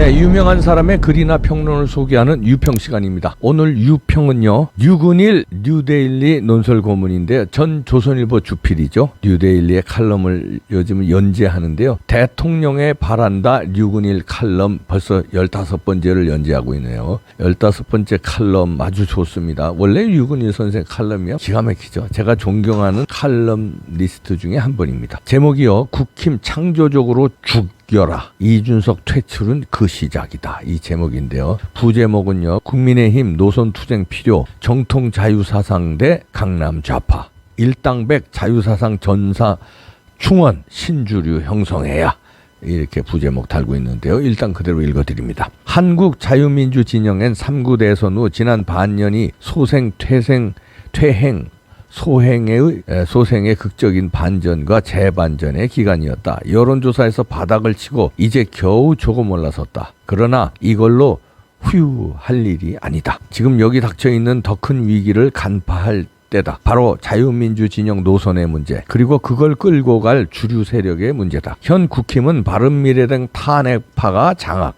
네, 유명한 사람의 글이나 평론을 소개하는 유평 시간입니다. 오늘 유평은요, 류근일 뉴데일리 논설 고문인데요. 전 조선일보 주필이죠. 뉴데일리의 칼럼을 요즘 연재하는데요. 대통령의 바란다 류근일 칼럼 벌써 15번째를 연재하고 있네요. 15번째 칼럼 아주 좋습니다. 원래 류근일 선생 칼럼이요, 기가 막히죠. 제가 존경하는 칼럼 리스트 중에 한 번입니다. 제목이요, 국힘 창조적으로 죽여라. 이준석 퇴출은 그 시작이다. 이 제목인데요. 부제목은요, 국민의힘 노선투쟁 필요, 정통 자유사상 대 강남 좌파, 일당백 자유사상 전사 충원 신주류 형성해야. 이렇게 부제목 달고 있는데요. 일단 그대로 읽어드립니다. 한국 자유민주 진영엔 3구 대선 후 지난 반년이 소생, 퇴행, 소생의 극적인 반전과 재반전의 기간이었다. 여론조사에서 바닥을 치고 이제 겨우 조금 올라섰다. 그러나 이걸로 후유할 일이 아니다. 지금 여기 닥쳐있는 더 큰 위기를 간파할 때다. 바로 자유민주 진영 노선의 문제, 그리고 그걸 끌고 갈 주류 세력의 문제다. 현 국힘은 바른미래당 탄핵파가 장악,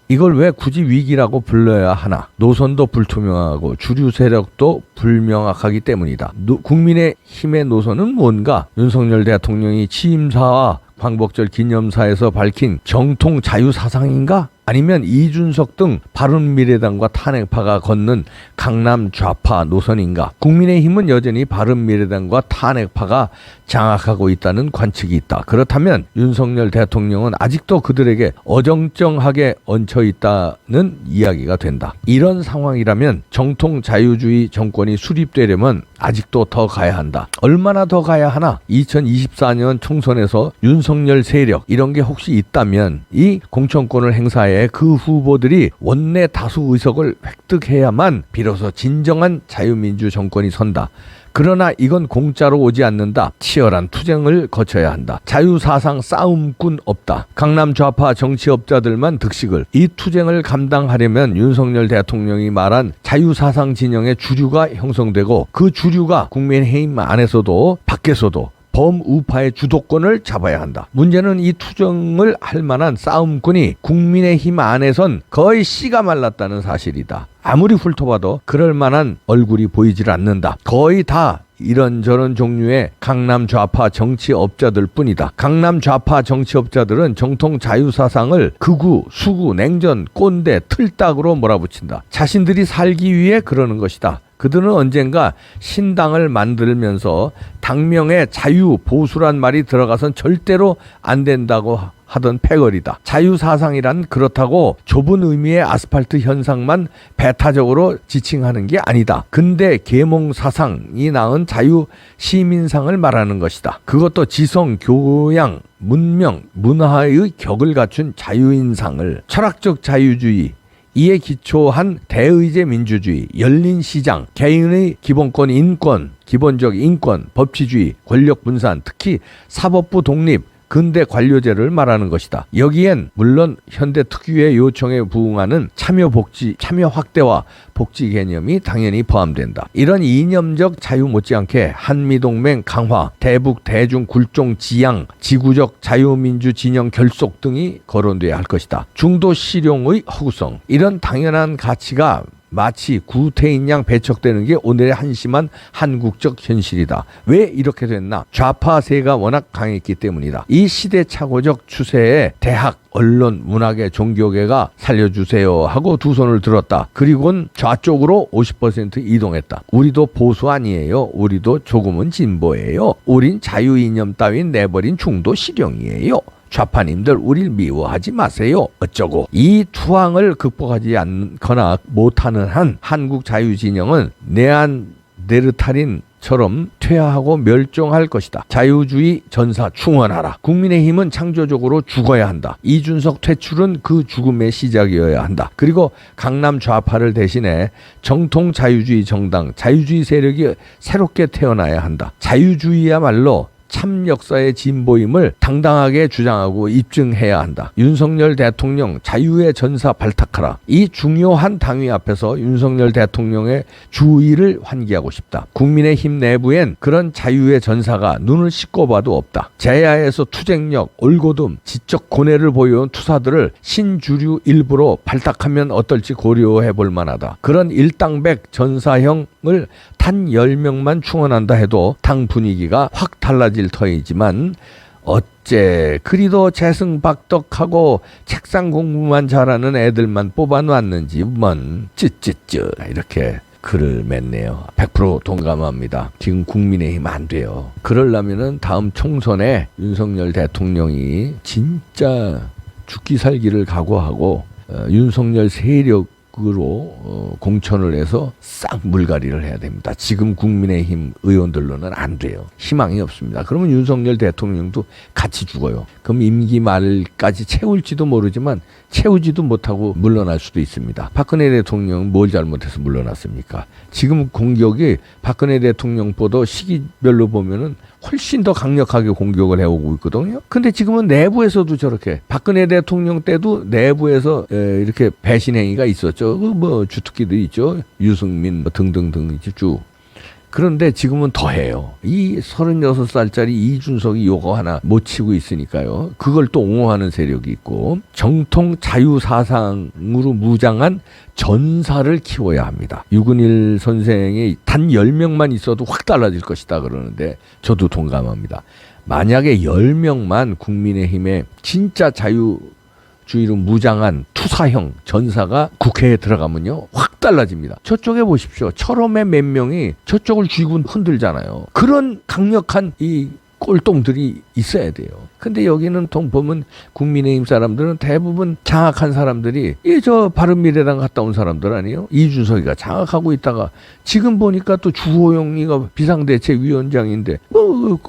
이걸 왜 굳이 위기라고 불러야 하나? 노선도 불투명하고 주류 세력도 불명확하기 때문이다. 국민의힘의 노선은 뭔가? 윤석열 대통령이 취임사와 광복절 기념사에서 밝힌 정통 자유사상인가? 아니면 이준석 등 바른미래당과 탄핵파가 걷는 강남 좌파 노선인가? 국민의힘은 여전히 바른미래당과 탄핵파가 장악하고 있다는 관측이 있다. 그렇다면 윤석열 대통령은 아직도 그들에게 어정쩡하게 얹혀 있다는 이야기가 된다. 이런 상황이라면 정통 자유주의 정권이 수립되려면 아직도 더 가야 한다. 얼마나 더 가야 하나? 2024년 총선에서 윤석열 세력 이런 게 혹시 있다면 이 공천권을 행사해 그 후보들이 원내 다수 의석을 획득해야만 비로소 진정한 자유민주 정권이 선다. 그러나 이건 공짜로 오지 않는다. 치열한 투쟁을 거쳐야 한다. 자유사상 싸움꾼 없다. 강남 좌파 정치업자들만 득식을. 이 투쟁을 감당하려면 윤석열 대통령이 말한 자유사상 진영의 주류가 형성되고, 그 주류가 국민의힘 안에서도 밖에서도 범우파의 주도권을 잡아야 한다. 문제는 이 투쟁을 할 만한 싸움꾼이 국민의힘 안에선 거의 씨가 말랐다는 사실이다. 아무리 훑어봐도 그럴 만한 얼굴이 보이질 않는다. 거의 다 이런저런 종류의 강남 좌파 정치업자들 뿐이다. 강남 좌파 정치업자들은 정통 자유사상을 극우, 수구, 냉전, 꼰대, 틀딱으로 몰아붙인다. 자신들이 살기 위해 그러는 것이다. 그들은 언젠가 신당을 만들면서 당명에 자유, 보수란 말이 들어가선 절대로 안 된다고 하던 패거리다. 자유사상이란 그렇다고 좁은 의미의 아스팔트 현상만 배타적으로 지칭하는 게 아니다. 근대 계몽사상이 낳은 자유시민상을 말하는 것이다. 그것도 지성, 교양, 문명, 문화의 격을 갖춘 자유인상을, 철학적 자유주의, 이에 기초한 대의제 민주주의, 열린 시장, 개인의 기본권 인권, 기본적 인권, 법치주의, 권력 분산, 특히 사법부 독립, 근대 관료제를 말하는 것이다. 여기엔 물론 현대 특유의 요청에 부응하는 참여 확대와 복지 개념이 당연히 포함된다. 이런 이념적 자유 못지않게 한미동맹 강화, 대북 대중 굴종 지향, 지구적 자유민주 진영 결속 등이 거론돼야 할 것이다. 중도 실용의 허구성, 이런 당연한 가치가 마치 구태인 양 배척되는 게 오늘의 한심한 한국적 현실이다. 왜 이렇게 됐나? 좌파세가 워낙 강했기 때문이다. 이 시대착오적 추세에 대학, 언론, 문학의 종교계가 살려주세요 하고 두 손을 들었다. 그리고는 좌쪽으로 50% 이동했다. 우리도 보수 아니에요. 우리도 조금은 진보예요. 우린 자유이념 따윈 내버린 중도 실용이에요. 좌파님들 우릴 미워하지 마세요. 어쩌고. 이 투항을 극복하지 않거나 못하는 한 한국 자유진영은 네안데르탈인처럼 퇴화하고 멸종할 것이다. 자유주의 전사 충원하라. 국민의힘은 창조적으로 죽어야 한다. 이준석 퇴출은 그 죽음의 시작이어야 한다. 그리고 강남 좌파를 대신해 정통 자유주의 정당, 자유주의 세력이 새롭게 태어나야 한다. 자유주의야말로 참 역사의 진보임을 당당하게 주장하고 입증해야 한다. 윤석열 대통령 자유의 전사 발탁하라. 이 중요한 당위 앞에서 윤석열 대통령의 주의를 환기하고 싶다. 국민의힘 내부엔 그런 자유의 전사가 눈을 씻고 봐도 없다. 제야에서 투쟁력, 올고듬, 지적 고뇌를 보여온 투사들을 신주류 일부로 발탁하면 어떨지 고려해 볼 만하다. 그런 일당백 전사형을 단 10명만 충원한다 해도 당 분위기가 확 달라질 터이지만 어째 그리도 재승박덕하고 책상 공부만 잘하는 애들만 뽑아놨는지 뭔 찌찌찌 이렇게 글을 맺네요. 100% 동감합니다. 지금 국민의힘 안 돼요. 그러려면은 다음 총선에 윤석열 대통령이 진짜 죽기 살기를 각오하고 윤석열 세력으로 공천을 해서 싹 물갈이를 해야 됩니다. 지금 국민의힘 의원들로는 안 돼요. 희망이 없습니다. 그러면 윤석열 대통령도 같이 죽어요. 그럼 임기 말까지 채울지도 모르지만 채우지도 못하고 물러날 수도 있습니다. 박근혜 대통령 뭘 잘못해서 물러났습니까? 지금 공격이 박근혜 대통령보다 시기별로 보면은 훨씬 더 강력하게 공격을 해오고 있거든요. 근데 지금은 내부에서도 저렇게 박근혜 대통령 때도 내부에서 이렇게 배신 행위가 있었죠. 뭐 주특기도 있죠. 유승민 등등등 쭉. 그런데 지금은 더해요. 이 36살짜리 이준석이 요거 하나 못 치고 있으니까요. 그걸 또 옹호하는 세력이 있고 정통 자유사상으로 무장한 전사를 키워야 합니다. 유근일 선생이 단 10명만 있어도 확 달라질 것이다 그러는데 저도 동감합니다. 만약에 10명만 국민의힘의 진짜 자유주의로 무장한 투사형 전사가 국회에 들어가면요 확 달라집니다. 저쪽에 보십시오. 철험의 몇 명이 저쪽을 쥐고 흔들잖아요. 그런 강력한 이 꼴통들이 있어야 돼요. 근데 여기는 보면 국민의힘 사람들은 대부분 장악한 사람들이 저 바른미래당 갔다 온 사람들 아니에요? 이준석이가 장악하고 있다가 지금 보니까 또 주호영이가 비상대책위원장인데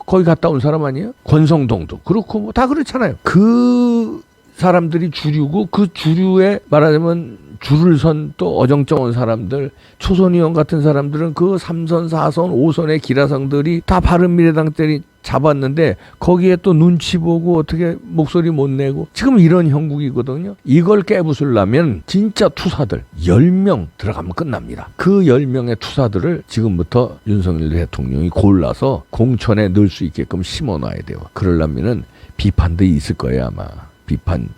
거기 갔다 온 사람 아니에요? 권성동도 그렇고 뭐 다 그렇잖아요. 그 사람들이 주류고 그 주류에 말하자면 줄을 선 또 어정쩡한 사람들 초선의원 같은 사람들은 그 3선 4선 5선의 기라성들이 다 바른미래당 때리 잡았는데 거기에 또 눈치 보고 어떻게 목소리 못 내고 지금 이런 형국이거든요. 이걸 깨부수려면 진짜 투사들 10명 들어가면 끝납니다. 그 10명의 투사들을 지금부터 윤석열 대통령이 골라서 공천에 넣을 수 있게끔 심어놔야 돼요. 그러려면은 비판도 있을 거예요 아마. 비판.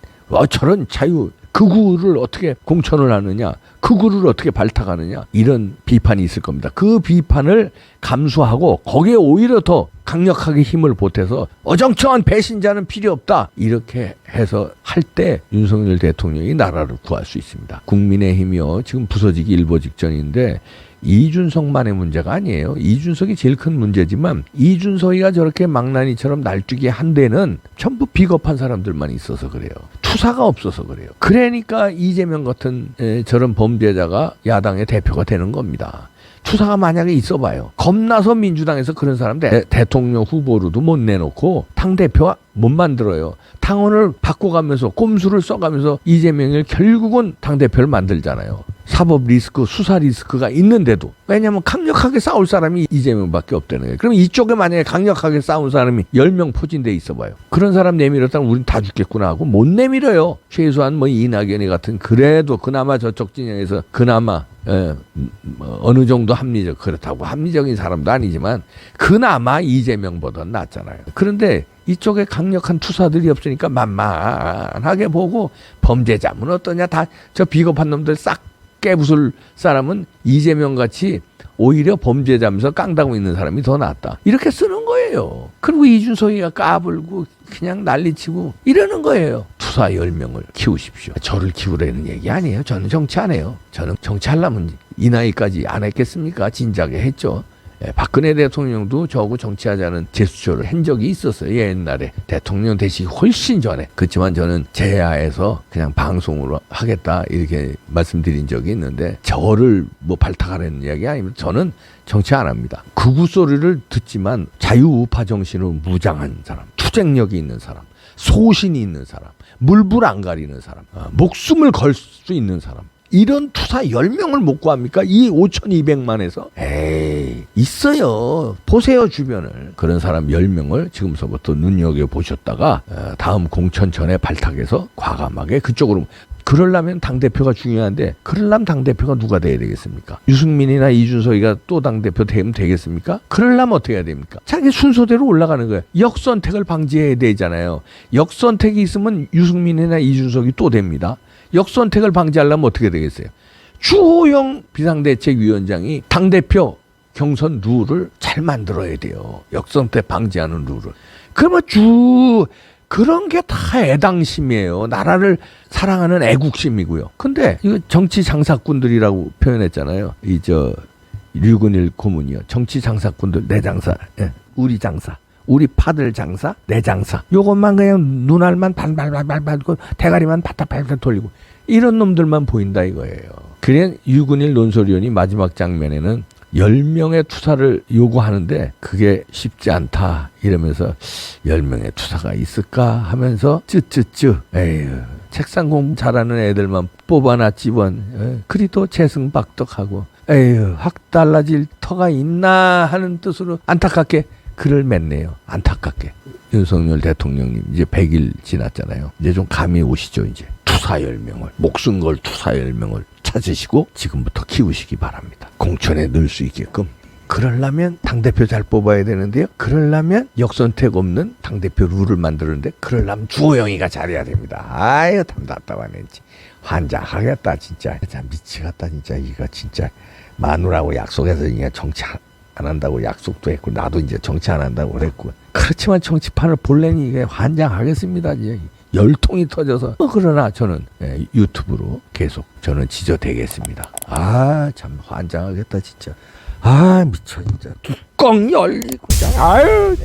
저런 자유 극우를 어떻게 공천을 하느냐, 극우를 어떻게 발탁하느냐 이런 비판이 있을 겁니다. 그 비판을 감수하고 거기에 오히려 더 강력하게 힘을 보태서 어정쩡한 배신자는 필요 없다 이렇게 해서 할 때 윤석열 대통령이 나라를 구할 수 있습니다. 국민의힘이요 지금 부서지기 일보 직전인데 이준석만의 문제가 아니에요. 이준석이 제일 큰 문제지만 이준석이가 저렇게 망나니처럼 날뛰게 한 데는 전부 비겁한 사람들만 있어서 그래요. 투사가 없어서 그래요. 그러니까 이재명 같은 저런 범죄자가 야당의 대표가 되는 겁니다. 투사가 만약에 있어봐요. 겁나서 민주당에서 그런 사람 대통령 후보로도 못 내놓고 당대표 못 만들어요. 당원을 바꿔가면서 꼼수를 써가면서 이재명을 결국은 당대표를 만들잖아요. 사법 리스크, 수사 리스크가 있는데도. 왜냐하면 강력하게 싸울 사람이 이재명밖에 없다는 거예요. 그럼 이쪽에 만약에 강력하게 싸운 사람이 10명 포진돼 있어봐요. 그런 사람 내밀었다면 우린 다 죽겠구나 하고 못 내밀어요. 최소한 뭐 이낙연이 같은 그래도 그나마 저쪽 진영에서 그나마 어느 정도 합리적 그렇다고 합리적인 사람도 아니지만 그나마 이재명보다는 낫잖아요. 그런데 이쪽에 강력한 투사들이 없으니까 만만하게 보고 범죄자면 어떠냐 다 저 비겁한 놈들 싹 깨부술 사람은 이재명같이 오히려 범죄자면서 깡다고 있는 사람이 더 낫다. 이렇게 쓰는 거예요. 그리고 이준석이가 까불고 그냥 난리치고 이러는 거예요. 투사 10명을 키우십시오. 저를 키우라는 얘기 아니에요. 저는 정치 안 해요. 저는 정치하려면 이 나이까지 안 했겠습니까? 진작에 했죠. 박근혜 대통령도 저하고 정치하자는 제스처를 한 적이 있었어요. 옛날에 대통령 되시기 훨씬 전에. 그렇지만 저는 제야에서 그냥 방송으로 하겠다 이렇게 말씀드린 적이 있는데 저를 뭐 발탁하라는 이야기 아니면 저는 정치 안 합니다. 극우 소리를 듣지만 자유우파 정신으로 무장한 사람, 투쟁력이 있는 사람, 소신이 있는 사람, 물불 안 가리는 사람, 목숨을 걸 수 있는 사람 이런 투사 10명을 못 구합니까? 이 5,200만에서? 에이, 있어요. 보세요, 주변을. 그런 사람 10명을 지금서부터 눈여겨보셨다가 다음 공천 전에 발탁해서 과감하게 그쪽으로. 그러려면 당대표가 중요한데 그러려면 당대표가 누가 돼야 되겠습니까? 유승민이나 이준석이가 또 당대표 되면 되겠습니까? 그러려면 어떻게 해야 됩니까? 자기 순서대로 올라가는 거예요. 역선택을 방지해야 되잖아요. 역선택이 있으면 유승민이나 이준석이 또 됩니다. 역선택을 방지하려면 어떻게 되겠어요? 주호영 비상대책위원장이 당대표 경선 룰을 잘 만들어야 돼요. 역선택 방지하는 룰을. 그러면 그런 게 다 애당심이에요. 나라를 사랑하는 애국심이고요. 근데 이거 정치 장사꾼들이라고 표현했잖아요. 류근일 고문이요. 정치 장사꾼들, 내 장사, 예. 우리 장사. 우리 파들 장사, 내 장사. 요것만 그냥 눈알만 발발발발 밟고 대가리만 바닥바닥 돌리고 이런 놈들만 보인다 이거예요. 그래 유근일 논설위원이 마지막 장면에는 10명의 투사를 요구하는데 그게 쉽지 않다 이러면서 10명의 투사가 있을까 하면서 쯔쯔쯔 에휴 책상 공부 잘하는 애들만 뽑아놨지원 그리도 재승박덕하고 에휴 확 달라질 터가 있나 하는 뜻으로 안타깝게 글을 맺네요. 안타깝게. 윤석열 대통령님 이제 100일 지났잖아요. 이제 좀 감이 오시죠. 이제 투사 10명을 목숨 걸 투사 10명을 찾으시고 지금부터 키우시기 바랍니다. 공천에 넣을 수 있게끔. 그러려면 당대표 잘 뽑아야 되는데요. 그러려면 역선택 없는 당대표 룰을 만드는데 그러려면 주호영이가 잘해야 됩니다. 아유 답답하네지. 환장하겠다 진짜. 참 미치겠다 진짜. 이거 진짜 마누라고 약속해서 그냥 정치 안 한다고 약속도 했고 나도 이제 정치 안 한다고 그랬고 그렇지만 정치판을 볼래니 이게 환장하겠습니다. 이제 열통이 터져서 그러나 저는 유튜브로 계속 저는 지저대겠습니다. 아 참 환장하겠다 진짜. 아 미쳐 진짜 뚜껑 열리고 아유.